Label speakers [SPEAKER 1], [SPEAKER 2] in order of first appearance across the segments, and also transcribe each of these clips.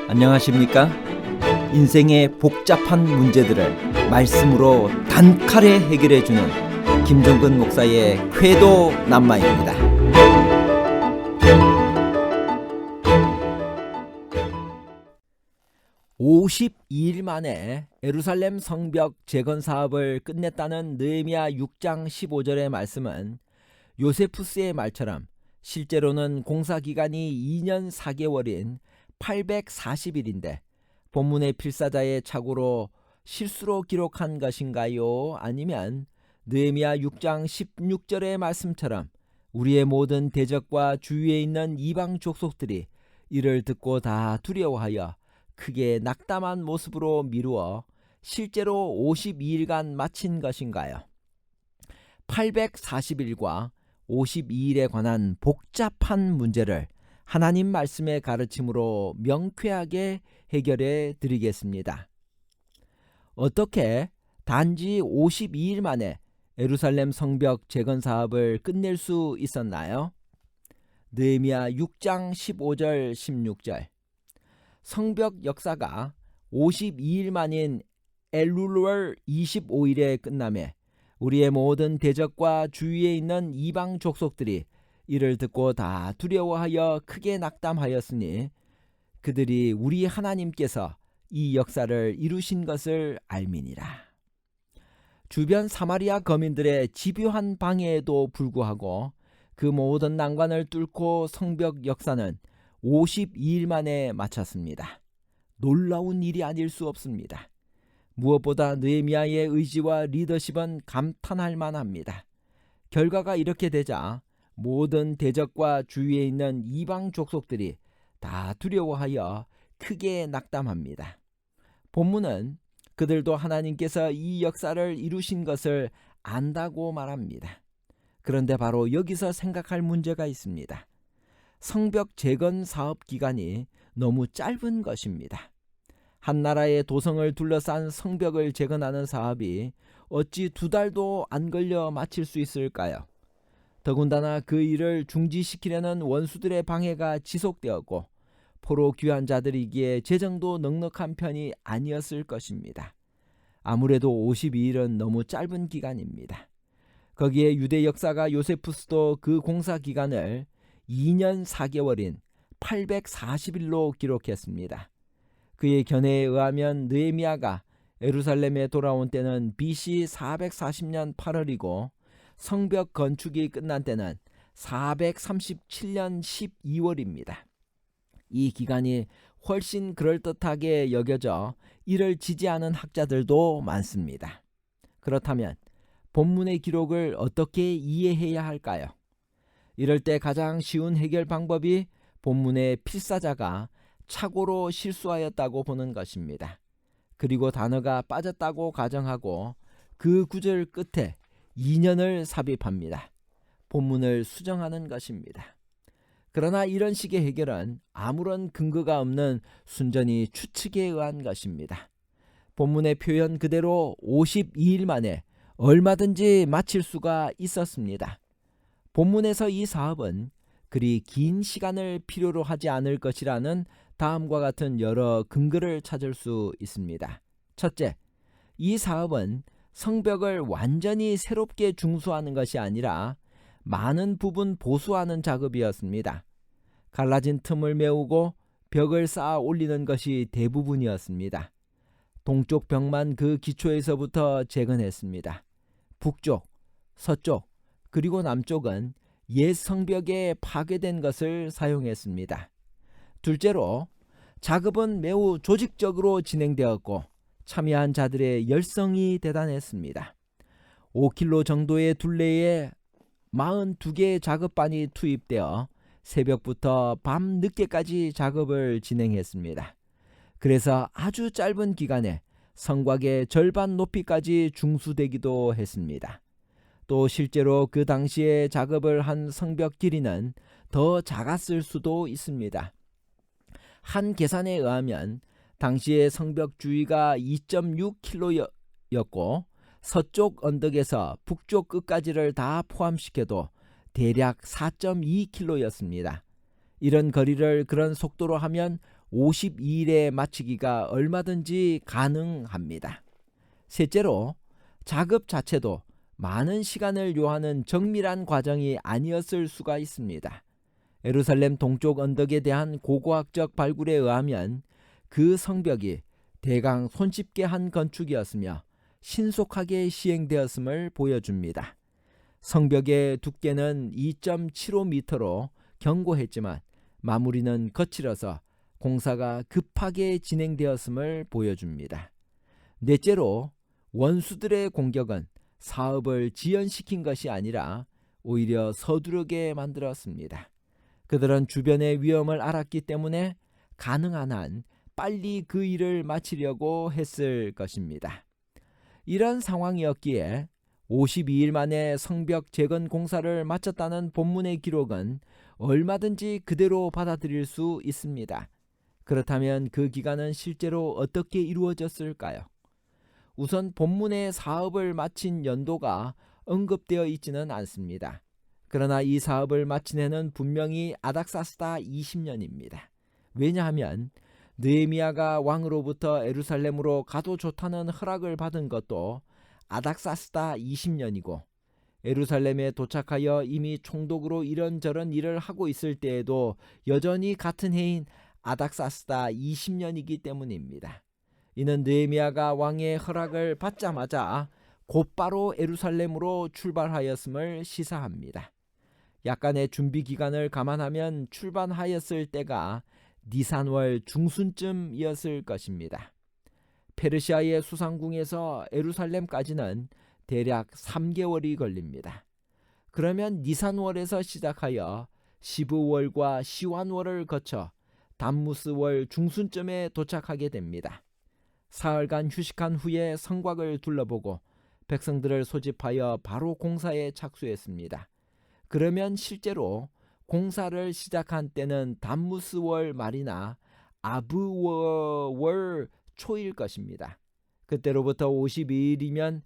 [SPEAKER 1] 안녕하십니까? 인생의 복잡한 문제들을 말씀으로 단칼에 해결해주는 김종근 목사의 쾌도 남마입니다. (52일) 만에 예루살렘 성벽 재건 사업을 끝냈다는 느헤미야 6장 15절의 말씀은 요세푸스의 말처럼 실제로는 공사기간이 2년 4개월인 840일인데 본문의 필사자의 착오로 실수로 기록한 것인가요? 아니면 느헤미야 6장 16절의 말씀처럼 우리의 모든 대적과 주위에 있는 이방 족속들이 이를 듣고 다 두려워하여 크게 낙담한 모습으로 미루어 실제로 52일간 마친 것인가요? 840일과 52일에 관한 복잡한 문제를 하나님 말씀의 가르침으로 명쾌하게 해결해 드리겠습니다. 어떻게 단지 52일 만에 예루살렘 성벽 재건 사업을 끝낼 수 있었나요? 느헤미야 6장 15절 16절. 성벽 역사가 52일 만인 엘룰월 25일에 끝나매 우리의 모든 대적과 주위에 있는 이방 족속들이 이를 듣고 다 두려워하여 크게 낙담하였으니 그들이 우리 하나님께서 이 역사를 이루신 것을 알미니라. 주변 사마리아 거민들의 집요한 방해에도 불구하고 그 모든 난관을 뚫고 성벽 역사는 52일 만에 마쳤습니다. 놀라운 일이 아닐 수 없습니다. 무엇보다 느헤미야의 의지와 리더십은 감탄할 만합니다. 결과가 이렇게 되자 모든 대적과 주위에 있는 이방 족속들이 다 두려워하여 크게 낙담합니다. 본문은 그들도 하나님께서 이 역사를 이루신 것을 안다고 말합니다. 그런데 바로 여기서 생각할 문제가 있습니다. 성벽 재건 사업 기간이 너무 짧은 것입니다. 한 나라의 도성을 둘러싼 성벽을 재건하는 사업이 어찌 2달도 안 걸려 마칠 수 있을까요? 더군다나 그 일을 중지시키려는 원수들의 방해가 지속되었고 포로 귀환 자들이기에 재정도 넉넉한 편이 아니었을 것입니다. 아무래도 52일은 너무 짧은 기간입니다. 거기에 유대 역사가 요세푸스도 그 공사 기간을 2년 4개월인 840일로 기록했습니다. 그의 견해에 의하면 느헤미야가 예루살렘에 돌아온 때는 BC 440년 8월이고 성벽 건축이 끝난 때는 437년 12월입니다. 이 기간이 훨씬 그럴듯하게 여겨져 이를 지지하는 학자들도 많습니다. 그렇다면 본문의 기록을 어떻게 이해해야 할까요? 이럴 때 가장 쉬운 해결 방법이 본문의 필사자가 착오로 실수하였다고 보는 것입니다. 그리고 단어가 빠졌다고 가정하고 그 구절 끝에 2년을 삽입합니다. 본문을 수정하는 것입니다. 그러나 이런 식의 해결은 아무런 근거가 없는 순전히 추측에 의한 것입니다. 본문의 표현 그대로 52일 만에 얼마든지 마칠 수가 있었습니다. 본문에서 이 사업은 그리 긴 시간을 필요로 하지 않을 것이라는 다음과 같은 여러 근거를 찾을 수 있습니다. 첫째, 이 사업은 성벽을 완전히 새롭게 중수하는 것이 아니라 많은 부분 보수하는 작업이었습니다. 갈라진 틈을 메우고 벽을 쌓아 올리는 것이 대부분이었습니다. 동쪽 벽만 그 기초에서부터 재건했습니다. 북쪽, 서쪽, 그리고 남쪽은 옛 성벽에 파괴된 것을 사용했습니다. 둘째로 작업은 매우 조직적으로 진행되었고 참여한 자들의 열성이 대단했습니다. 5km 정도의 둘레에 42개의 작업반이 투입되어 새벽부터 밤 늦게까지 작업을 진행했습니다. 그래서 아주 짧은 기간에 성곽의 절반 높이까지 중수되기도 했습니다. 또 실제로 그 당시에 작업을 한 성벽 길이는 더 작았을 수도 있습니다. 한 계산에 의하면 당시의 성벽 주위가 2.6km였고 서쪽 언덕에서 북쪽 끝까지를 다 포함시켜도 대략 4.2km였습니다. 이런 거리를 그런 속도로 하면 52일에 마치기가 얼마든지 가능합니다. 셋째로, 작업 자체도 많은 시간을 요하는 정밀한 과정이 아니었을 수가 있습니다. 예루살렘 동쪽 언덕에 대한 고고학적 발굴에 의하면 그 성벽이 대강 손쉽게 한 건축이었으며 신속하게 시행되었음을 보여줍니다. 성벽의 두께는 2.75m로 견고했지만 마무리는 거칠어서 공사가 급하게 진행되었음을 보여줍니다. 넷째로, 원수들의 공격은 사업을 지연시킨 것이 아니라 오히려 서두르게 만들었습니다. 그들은 주변의 위험을 알았기 때문에 가능한 한 빨리 그 일을 마치려고 했을 것입니다. 이런 상황이었기에 52일 만에 성벽 재건 공사를 마쳤다는 본문의 기록은 얼마든지 그대로 받아들일 수 있습니다. 그렇다면 그 기간은 실제로 어떻게 이루어졌을까요? 우선 본문의 사업을 마친 연도가 언급되어 있지는 않습니다. 그러나 이 사업을 마친 해는 분명히 아닥사스다 20년입니다. 왜냐하면 느헤미야가 왕으로부터 예루살렘으로 가도 좋다는 허락을 받은 것도 아닥사스다 20년이고 예루살렘에 도착하여 이미 총독으로 이런저런 일을 하고 있을 때에도 여전히 같은 해인 아닥사스다 20년이기 때문입니다. 이는 느헤미야가 왕의 허락을 받자마자 곧바로 예루살렘으로 출발하였음을 시사합니다. 약간의 준비 기간을 감안하면 출발하였을 때가 니산월 중순쯤이었을 것입니다. 페르시아의 수상궁에서 예루살렘까지는 대략 3개월이 걸립니다. 그러면 니산월에서 시작하여 시브월과 시완월을 거쳐 담무스월 중순쯤에 도착하게 됩니다. 사흘간 휴식한 후에 성곽을 둘러보고 백성들을 소집하여 바로 공사에 착수했습니다. 그러면 실제로 공사를 시작한 때는 담무스월 말이나 아브월 초일 것입니다. 그때로부터 52일이면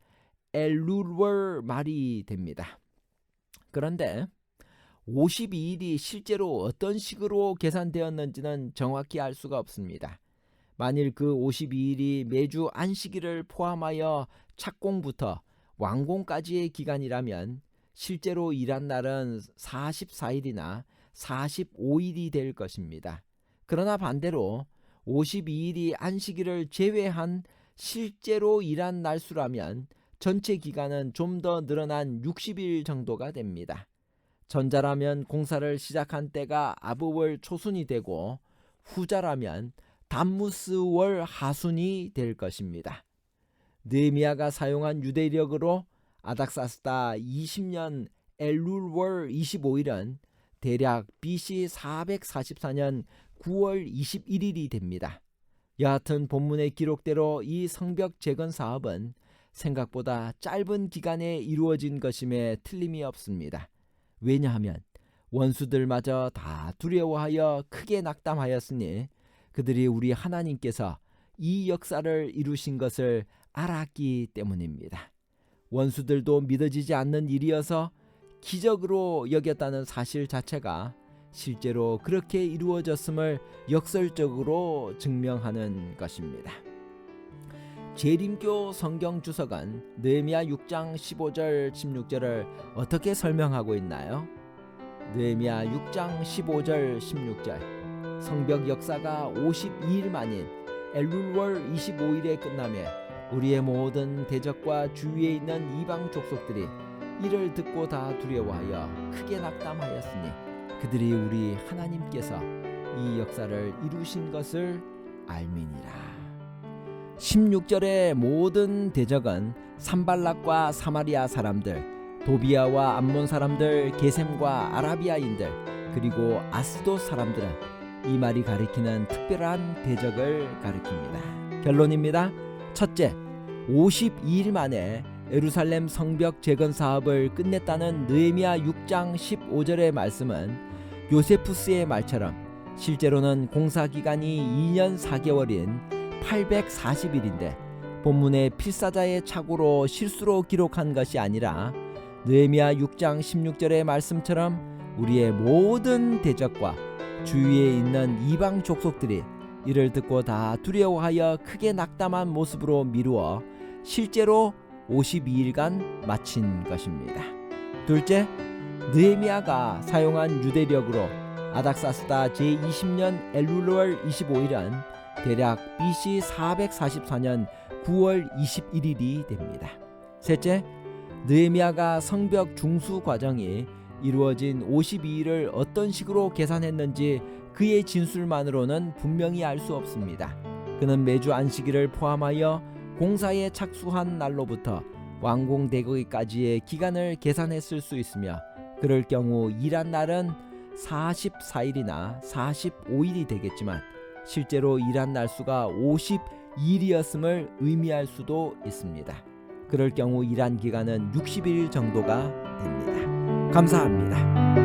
[SPEAKER 1] 엘룰월 말이 됩니다. 그런데 52일이 실제로 어떤 식으로 계산되었는지는 정확히 알 수가 없습니다. 만일 그 52일이 매주 안식일을 포함하여 착공부터 완공까지의 기간이라면 실제로 일한 날은 44일이나 45일이 될 것입니다. 그러나 반대로 52일이 안식일을 제외한 실제로 일한 날수라면 전체 기간은 좀 더 늘어난 60일 정도가 됩니다. 전자라면 공사를 시작한 때가 아브월 초순이 되고 후자라면 담무스월 하순이 될 것입니다. 느헤미야가 사용한 유대력으로 아닥사스다 20년 엘룰월 25일은 대략 BC 444년 9월 21일이 됩니다. 여하튼 본문의 기록대로 이 성벽 재건 사업은 생각보다 짧은 기간에 이루어진 것임에 틀림이 없습니다. 왜냐하면 원수들마저 다 두려워하여 크게 낙담하였으니 그들이 우리 하나님께서 이 역사를 이루신 것을 알았기 때문입니다. 원수들도 믿어지지 않는 일이어서 기적으로 여겼다는 사실 자체가 실제로 그렇게 이루어졌음을 역설적으로 증명하는 것입니다. 재림교 성경 주석은 느헤미야 6장 15절 16절을 어떻게 설명하고 있나요? 느헤미야 6장 15절 16절 성벽 역사가 52일 만인 엘룰월 25일에 끝나며 우리의 모든 대적과 주위에 있는 이방 족속들이 이를 듣고 다 두려워하여 크게 낙담하였으니 그들이 우리 하나님께서 이 역사를 이루신 것을 알미니라. 16절의 모든 대적은 산발락과 사마리아 사람들, 도비아와 암몬 사람들, 게셈과 아라비아인들, 그리고 아스돗 사람들은 이 말이 가리키는 특별한 대적을 가리킵니다. 결론입니다. 첫째, 52일 만에 예루살렘 성벽 재건 사업을 끝냈다는 느헤미야 6장 15절의 말씀은 요세푸스의 말처럼 실제로는 공사 기간이 2년 4개월인 840일인데 본문의 필사자의 착오로 실수로 기록한 것이 아니라 느헤미야 6장 16절의 말씀처럼 우리의 모든 대적과 주위에 있는 이방 족속들이 이를 듣고 다 두려워하여 크게 낙담한 모습으로 미루어 실제로 52일간 마친 것입니다. 둘째, 느헤미야가 사용한 유대력으로 아닥사스다 제20년 엘룰월 25일은 대략 BC 444년 9월 21일이 됩니다. 셋째, 느헤미야가 성벽 중수 과정이 이루어진 52일을 어떤 식으로 계산했는지 그의 진술만으로는 분명히 알 수 없습니다. 그는 매주 안식일을 포함하여 공사에 착수한 날로부터 완공되기까지의 기간을 계산했을 수 있으며, 그럴 경우 일한 날은 44일이나 45일이 되겠지만 실제로 일한 날수가 52일이었음을 의미할 수도 있습니다. 그럴 경우 일한 기간은 60일 정도가 됩니다. 감사합니다.